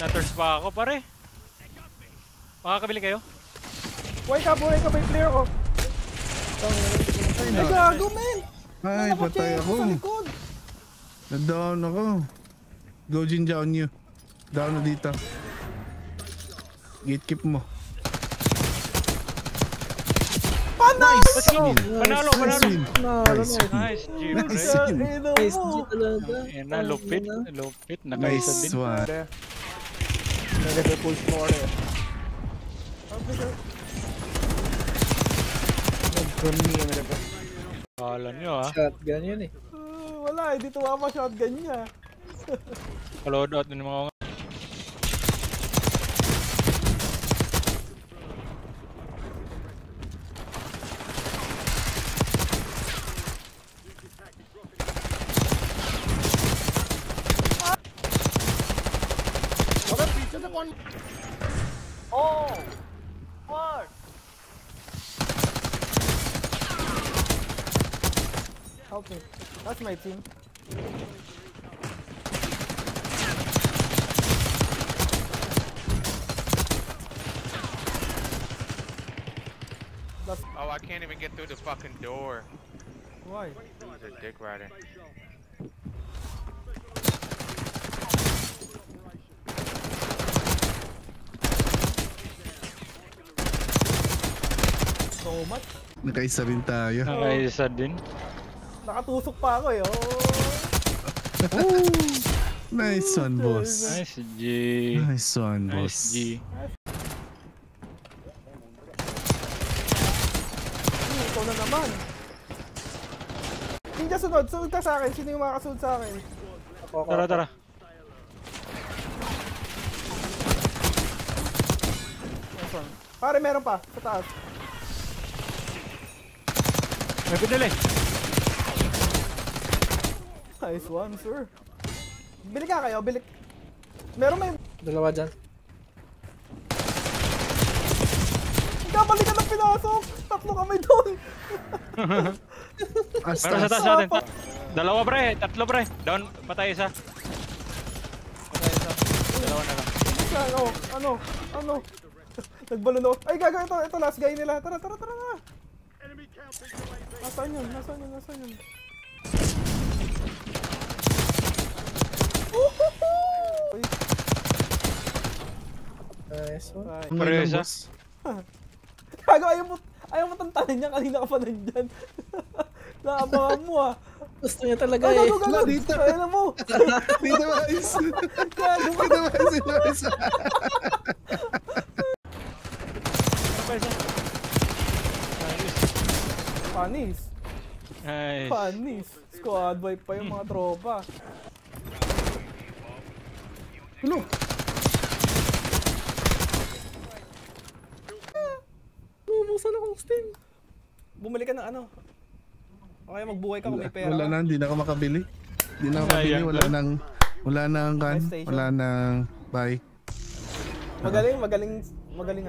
Nutters pa ako, pare. Makakabili kayo? Buhay ka, may player ko. Ay, gago, men! Ay, patay ako. Na-down ako. Go Jinja on you. Down na dito. Gatekeep mo. Nice! Let's go! Panalo! Nice. Nice, G. Nice. Nice G talaga. Lupit. Nakaisa Nice din. one. Nag-full score eh. Kala nyo Shotgun yun eh. Wala, hindi tumama shotgun niya. Kaload out din mga Oh! What? Help me. That's my team. Oh, I can't even get through the fucking door. Why? He's a dick rider. So much. Nakaisa rin tayo. nakaisa din. Nakatusok pa ako eh. Oh. Nice one, boss. Nice, G. Nice one, boss. Nice, G. Ikaw na naman. Hindi sunod. Sunod ka sa akin. Sino yung makasunod sa akin? Tara. Nice one. Pare, meron pa. Sa taas. May pinili. Nice one, sir. Bili ka kayo. Bili. Meron may... Dalawa dyan. Kabalik ka ng pinasok. Tatlo kami doon. Meron sa taas natin. Dalawa pre, tatlo pre. Down, patay isa. Dalawa na lang. Ano? Nagbalon ako. Ay, gaga, ito last guy nila. Tara. Nasaan yun? Nice one. Pre, isa. Gago, ayaw mo tantanin niya. Kanina ka pa nandyan. Naabangan mo ah. Gusto niya talaga Ay, eh. gago. Dito. Ayaw mo. Dito mais. Gago ka. Dito mais. Panis. Squad wipe pa yung mga tropa. Ano? Bumusan akong steam. Bumili ka ng ano. Okay, magbuhay ka kung may pera. Wala na, hindi na ako makabili. Hindi na ako makabili, wala nang kan, wala nang buy. Magaling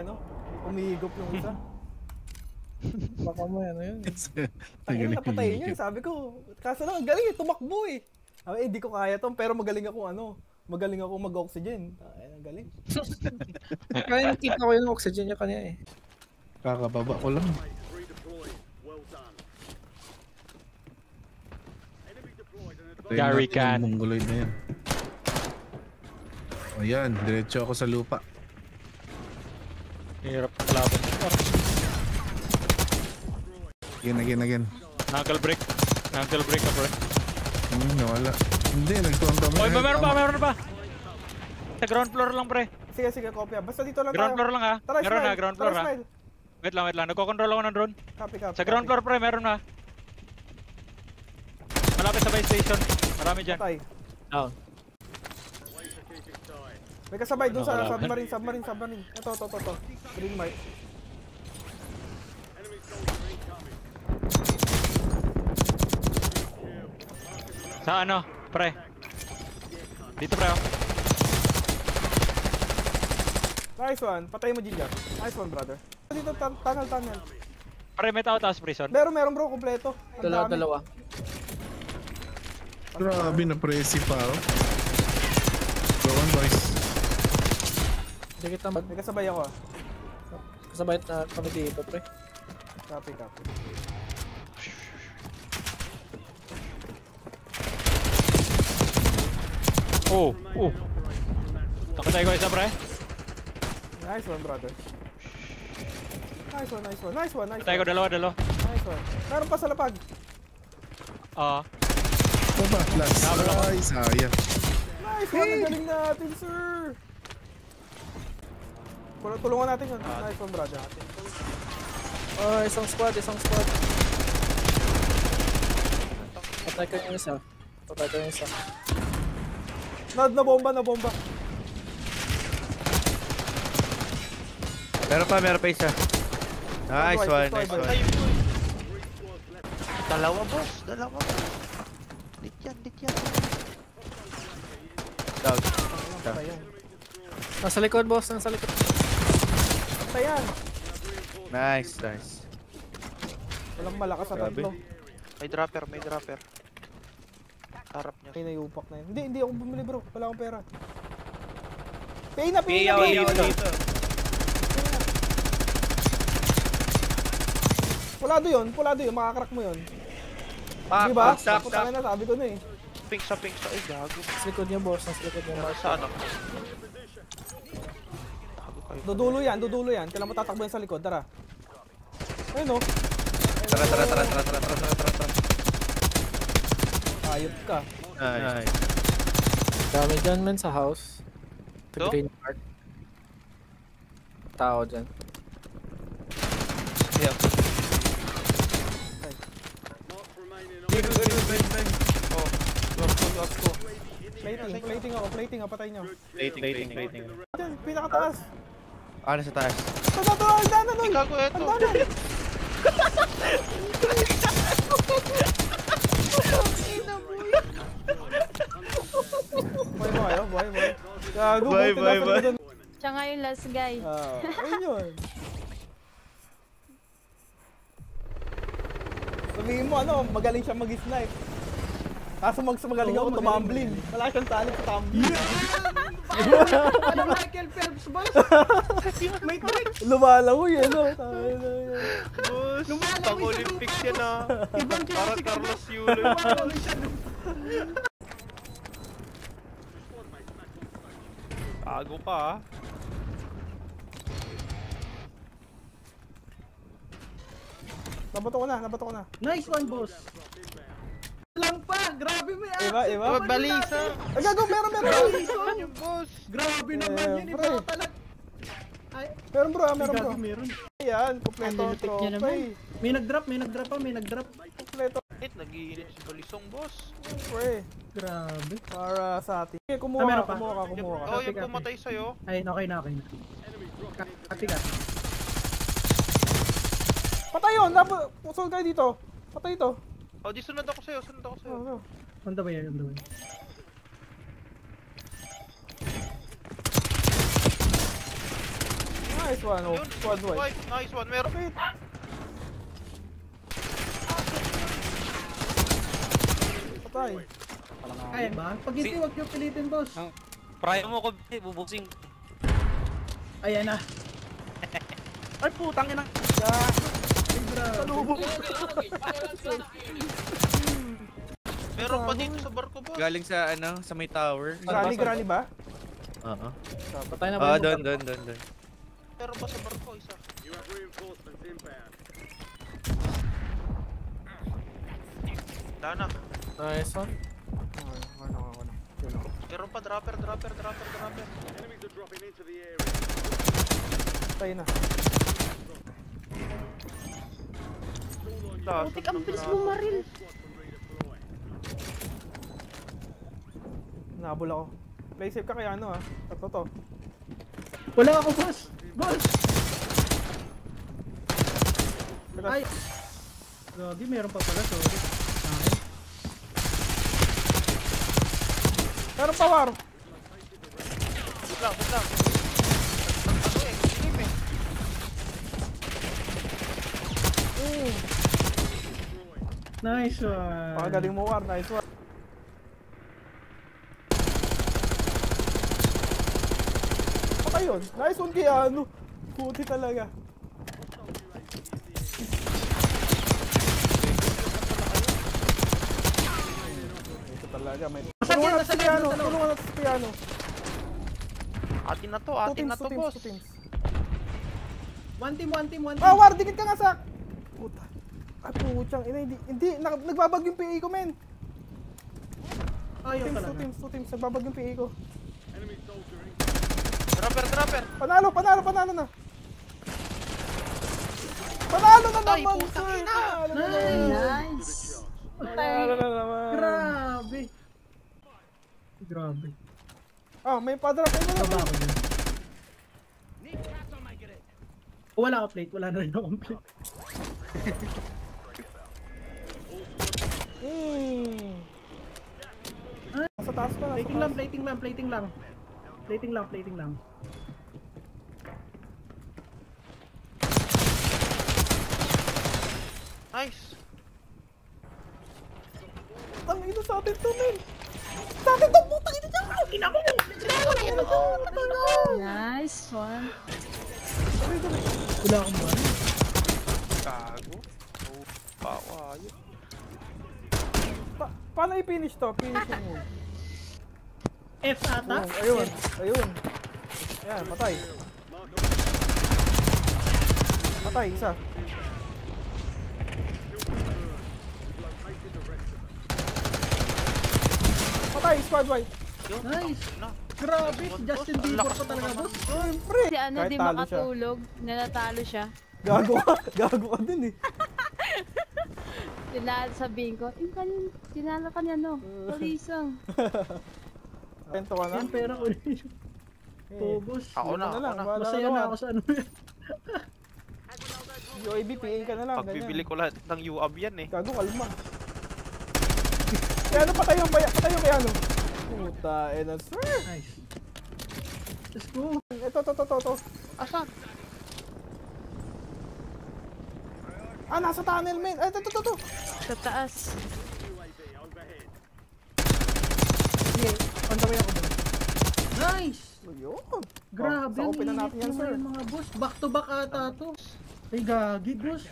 ano. Umihigop yung isa. Baka mo yan, yun. Ay, napatayin niya. Sabi ko, kaso lang, galing eh, tumakbo eh. Ay, hindi ko kaya to, pero magaling ako mag-oxygen. Ay, galing. Kaya nakita ko yung oxygen niya kanina eh. Kakababa ko lang. Gary Can. Mongoloid na yan. Ayan, diretso ako sa lupa. Hirap ng laban. Again. Knuckle break ka pre. Nawala. Hindi, nagtuwang-tuwang. Oy, meron pa. Sa ground floor lang pre. Sige, kopya. Basta dito lang Ground floor lang ha. Tara, Meron smile. na, ground floor ha. Smile. Wait lang. Nagko-control ako ng drone. Copy. Sa ground floor pre, meron na. Malapit sa buy station. Marami dyan. Patay. Down. May kasabay dun sa submarine. Ito. Green mark. Sa ano, pre? Dito pre. Nice one. Patay mo Jinja. Nice one, brother. Dito, tunnel. Pre, may tao taas prison. Meron bro, kompleto. Ang dami. Dalawa. Grabe na presi pa. Go on boys. Hindi kita mag... May kasabay ako ah. Kasabay na kami dito, pre. Copy. Oh. Nakatay ko isa, pre. Nice one, brother. Nice one. Nakatay ko dalawa. Nice one. Meron pa sa lapag. Baba, last. Ay, sayang. Nice one, ang galing natin, sir. Tulungan natin yun. Nice one, brother. Oh, isang squad. Patay ko yung isa. Na bomba. Meron pa isa. Nice one. Dalawa, boss. Lit yan. Down. Nasa likod, boss. Tayan. Nice. Walang malakas sa Grabe. tatlo. May dropper. Harap niya. Ay, naiupak na yun. Hindi ako bumili, bro. Wala akong pera. Pay na. dito. Pulado yun. Makakrak mo yun. Pak, Diba? stop. Putangin na, sabi ko na eh. Pink sa. Ay, gago. Nasa likod niya, boss. Sa ano? Gago kayo. Dudulo yan. Kailan mo tatakbo yan sa likod, tara. Ayun o. Tara. Ayot ka. Nice. Dami dyan, men, sa house. Sa Ito? green part. Tao dyan. Yeah. Go. Plating ako. Patay nyo. Plating. Diyan, pinakataas. Ano sa taas? Hagdanan nun. Gago, eto. Hagdanan. Buhay mo kayo, buhay. Gago, Buhay. buti nasa likod. Siya nga yung last guy. Ayun yun. Sabihin mo magaling siya mag-snipe. Kaso magaling ako tumamblin. Wala siyang talent sa tumbling. Ano Michael Phelps, boss? May trick. Lumalangoy Boss, pang-Olympics yan ah. Ibang Para Carlos Yulo. Tago ka ah. Nabato ko na. Nice one, boss. Lang pa, grabe mo yan. Iba. Balisa. Ay, gago, meron. Yung boss. Grabe naman yan, pre. iba talaga. Ay, Meron bro. gago, meron. Ayan, kompleto ang lupit niya naman. trophy. May nag-drop pa. Kompleto, Nag-iinit si Balisong boss. pre. Grabe. Para sa atin. Okay, Ah, meron pa. kumuha ka. Oh, yung pumatay sa'yo. Ay, okay na. Kati ka. Patay yun! Pusol kayo dito. Patay ito. Oh, di sunod ako sa'yo. On the way. Nice one. Yun, Squad white. white. Nice one. Meron. Patay. Kaya ba? Pag hindi, wag niyo pilitin, boss. Prayo mo ko, bubusing. Ayan na. Ay, putang ina. Meron pa dito sa barko boss. Galing sa sa may tower. Granny ba? Oo. Patay na ba? Doon. Meron pa sa barko isa. Dana. Nice one. Meron pa dropper. Patay na. Putik, ang bilis bumaril. Nabol ako. Play safe ka kaya Tatlo to. Wala ako, boss. Ay. Grabe, meron pa pala. Sorry. Meron pa war. Wait lang. Nice one. Pakagaling mo war. Nice one. patay yun. Nice one kaya ano. Puti talaga. Ito talaga, may... Tulungan natin sa piano, tulungan natin sa piano. Atin na to, Two atin teams, na to, boss. two teams. One team, one team, one team. Ah, war, dikit ka nga sa... Puta. Ay, putyang ina, hindi, nagbabag yung PA ko, men. Ayaw talaga. Two teams, nagbabag yung PA ko. Dropper. Panalo na. Panalo na Ay, naman, putang sir. ina. Panalo na naman. Nice. Panalo na naman. Grabe. Grabe. Ah, may padrop. Baba ako dun. Oh, wala ka plate. Wala na rin akong plate. Sa taas pa, Plating lang, plating lang, plating lang. Plating lang, plating lang. Nice. Tangin na sa atin to, men. Sa atin to, putang ina dyan. Ina ko. Nice one. Wala akong buwan. Gago. Oh, pawayo. Paano i-finish to? Finish mo. F ata? Ayun. Yan, patay. Patay, isa. Patay, squad white. Nice. Grabe, si Justin Bieber ko talaga, boss. Siyempre. Si ano, Kahit di talo siya. makatulog. Nanatalo siya. Gago ka din eh. Sabihin ko, tinalo ka niya, no? Polisong. Pento ka na? Yan pera ko rin. Pobos. Ako na. Masaya na ako sa ano yan. UAB, PA ka na lang. Pagbibili ko lahat ng UAB yan eh. Gago, kalma. Kaya ano, patay yung kaya ano. Puta, na sir. Nice. Let's go. Ito. Asan? Ah, nasa tunnel, men. Ay, ito. Sa taas. Sige, on the way ako dun. Nice. Yun. Grabe, ang sakupin na natin yan, init sir. yung mga boss. Back to back ata to. Ay, gagi, boss.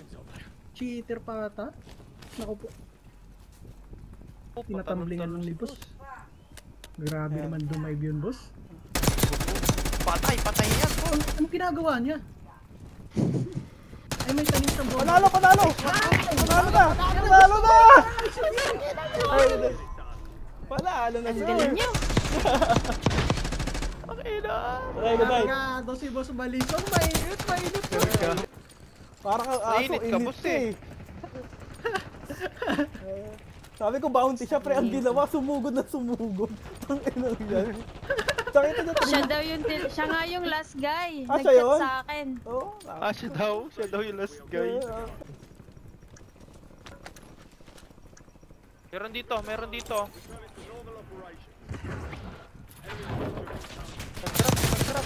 Cheater pa ata. Naku po. Tinatamblingan lang ni boss. Grabe naman dumive yun, boss. Patay yan. Oh, anong ginagawa niya? Ay, may tanim sa bomba. Panalo na! Panalo na, Ang sir. galing niyo. Okay, good night. Kargado si boss Balisong. Mainit. Parang ang aso, Mainit ka, init boss, ka eh. Sabi ko bounty siya, pre, ang ginawa, sumugod. Ang inang yan. Sakit na Siya nga yung last guy. Ah, siya Nag-chat yun? sa akin. Oh, Siya daw yung last guy. Meron dito. Nag-drop.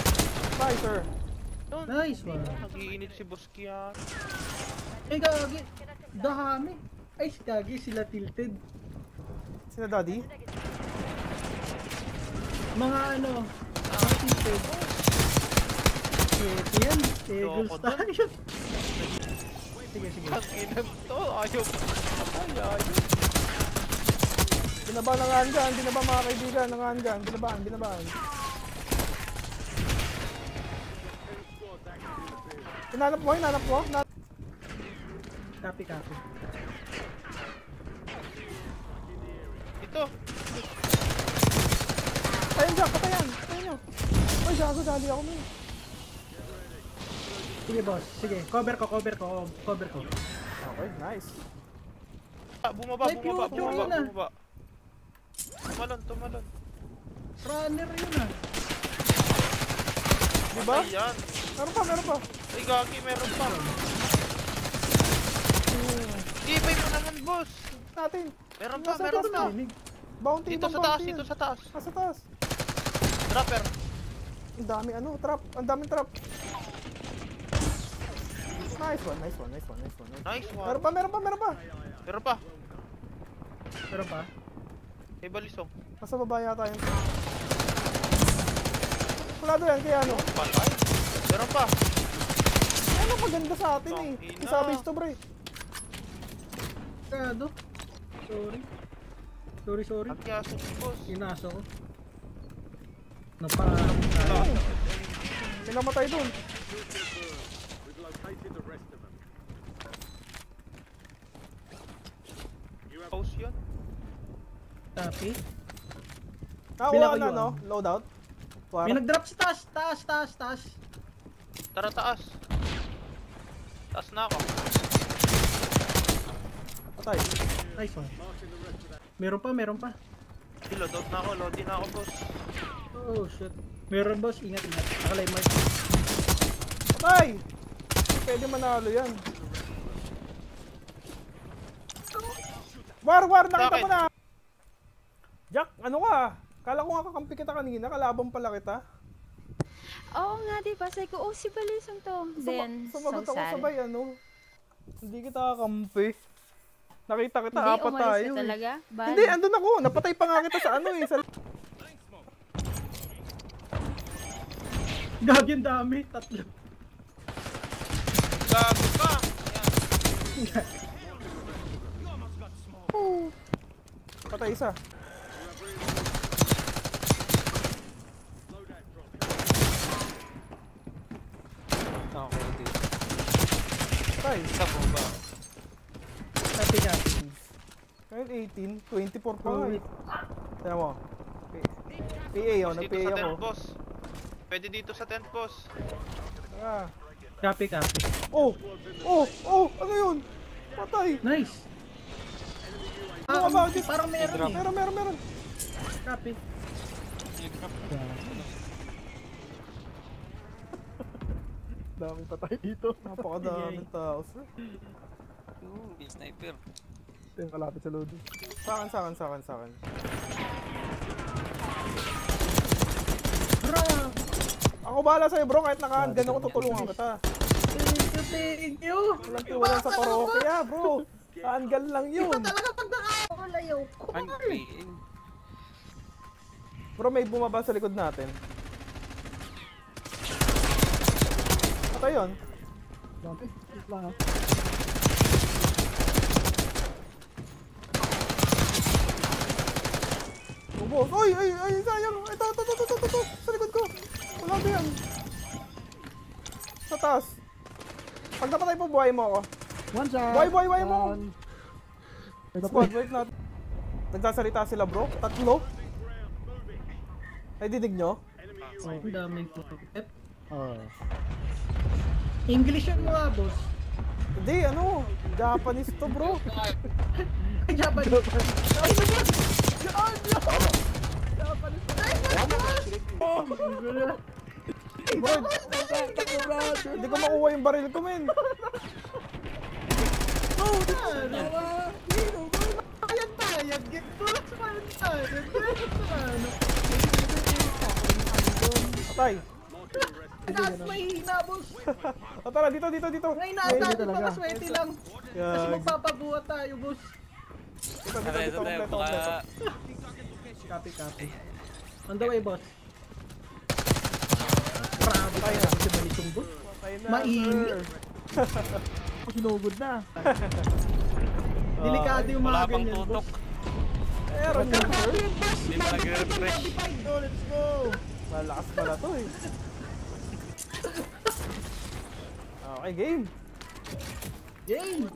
bye, sir. Nice one. Nag-iinit si Boss Kian. Ay, gagi. Dahami. Ay, gagi sila tilted. Sina daddy? Mga ano, mga tilted. Shit yan. Tegos Loko dun. tayo. Sige. Ang inang to. Ayaw. Binaba ng handgun, binaba mga kaibigan ng handgun, binabaan. Hinanap mo? Copy. Ito. Ayun dyan, patayan nyo. Ay, gago, dali ako nun. Sige boss, sige. Cover ko. Okay, nice. Bumaba. Ay, future yun ah. Tumalon. Runner yun ah. Diba? Ayan. Meron pa. Ay, gagi, meron pa. Ibay mo naman, boss. Natin. Meron pa. Bounty, Dito ibang sa taas, bounty dito yan. sa taas. Nasa taas. Dropper. Ang dami trap. Ang daming trap. Nice one. Nice one. Meron pa. Meron pa. Pero pa? May balisong. Nasa baba yata yun. Suplado yan, kaya ano. Patay. Meron pa. Ano maganda sa atin eh. Tangina. Isabis to, bre. Kado. Sorry. Ang yaso ni boss. Inaso ko. May namatay dun. Post yun. Copy. Nakuha Bila ka ko na, yun. no? Loadout. Tuwara. May nag-drop sa taas. Tara, taas. Taas na ako. Patay. Nice one. Meron pa. Loadout na ako, loading na ako, boss. Oh shit. Meron boss, ingat. Nakalay mark. Patay! Pwede manalo yan. War, nakita Bakit? mo na! Jack, ano ka? Kala ko nga kakampi kita kanina, kalaban pala kita. Oo nga, diba? Sabi ko, si Balisong to. Then, Sumagot ako so sad. sabay, ano? Hindi kita kakampi. Nakita kita, Hindi, apat umalis tayo. ka talaga? Bad. Hindi, andun ako. Napatay pa nga kita sa ano eh. Sa... Gagi ang dami. 3. Gago ka! Patay isa. Okay, dito. Patay. Isa po ba? Copy. Kahit 18, 24 pa nga eh. Tignan mo. PA oh, Dito nag-PA sa ako. tent, boss. Pwede dito sa tent, boss. Ah. Copy. Oh, ano yun? Patay. Nice. Ano about this? Parang meron eh. Meron. Copy. Daming patay dito. Napakadaming tao, sir. Sniper. Ito yung kalapit sa load. Sa akin. Bro. Ako bahala sa'yo bro, kahit naka-handgun ako tutulungan kita. Thank you. Walang tiwalan sa parokya bro. Handgun lang yun. Talaga pag nakakalayaw ko. Bro, may bumaba sa likod natin. Patay yun. Boss. Oy, sayang. Ito. Sa likod ko. Wala ba yan? Sa taas. Pag napatay po, buhay mo ako. One shot. Buhay mo. Squad, wait natin. Nagsasalita sila bro. 3. Ay, dinig nyo? Ang daming putik. English yun mga boss. Hindi, ano? Japanese to bro. Japanese. Bro, hindi ko makuha yung baril ko, men. Patay. Mahina boss. O tara, dito. Ngayon natin mga swerte lang. Kasi Yan. magpapabuhat tayo boss. Dito, kompleto. Copy. On the way boss. Patay na. Kasi malisong boss. Patay na, Mainit. sir. Sinugod na. Delikado yung Wala mga pang ganyan tutok. boss. Meron yan, sir. Hindi pa nag-refresh. Let's go. Malakas pala to eh. Okay, game. Game.